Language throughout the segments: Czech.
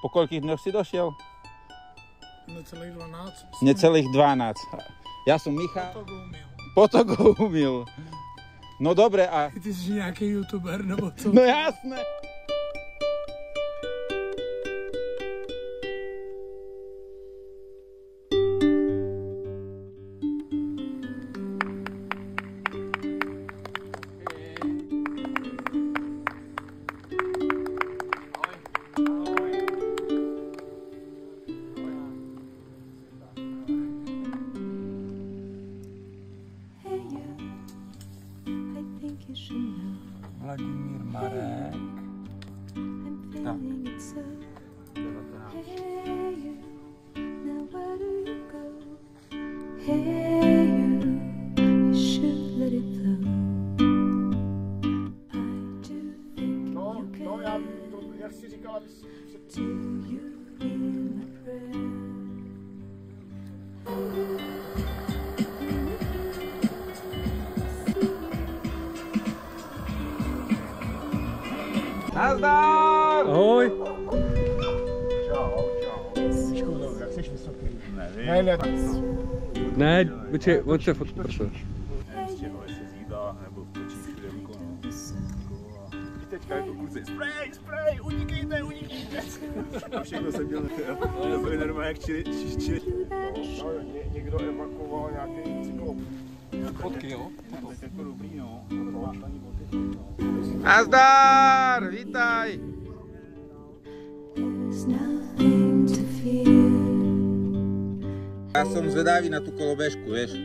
Po koľkých dňoch si došiel? Necelých 12. Necelých 12. Ja som Michal. Potok ho umil. No dobre a... Ty jsi nějaký youtuber nebo co? No jasné. Vladimír Marek. Tak. No, já to, jak jsi říkala, Nazdar! Ahoj! Čau. Škoda, jak jsi vysoký? Nevím. Ne, počkej, od se fotku, prosím. Stěhuje se z jídla, nebo točí všude okolo. I teďka jako kluci, spray, unikejte. A všechno jsem dělal, to je normálně jak čili. Někdo evakuoval nějaký cyklop. Fotky, jo? To je jako dobrý, no. Nazdar! Vítaj! Ja som zvedavý na tú kolobežku, vieš.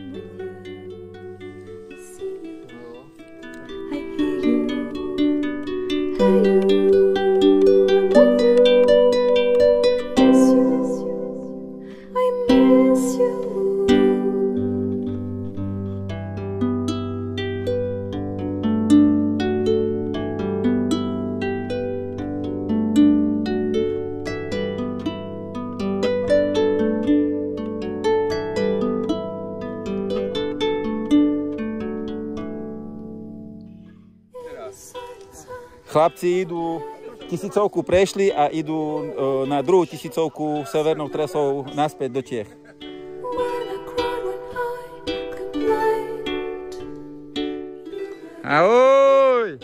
Chlapci idú, 1000 prešli a idú na druhú 1000 severnou trasou naspäť do Čiech. Ahoj!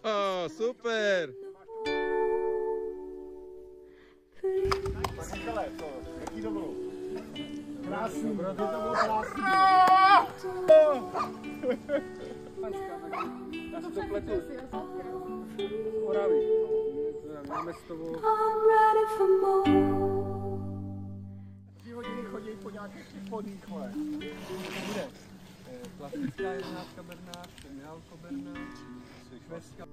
Oh, super! Michale, to, jaký to bylo? Krásný, bro, to bylo krásný. Já si to pletu. Oravy. Máme z toho... 3 hodiny chodí po nějakých podních, ale. Klasická jedenáctka Bernát, Miálko Bernát, švédská.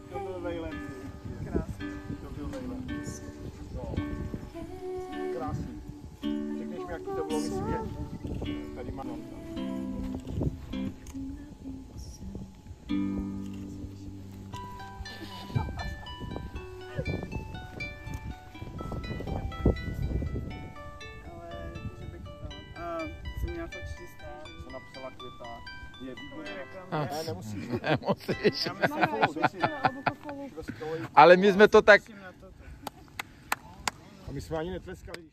To byl nejlepší. Krásný. To byl nejlepší. No. Krásný. Řekneš mi, jaký to bylo, myslím, že tady má nonta. Co napsala Květa? Je výborná. Ne, nemusíš. Nemusíš. Ale my sme to tak... A my jsme ani netleskali.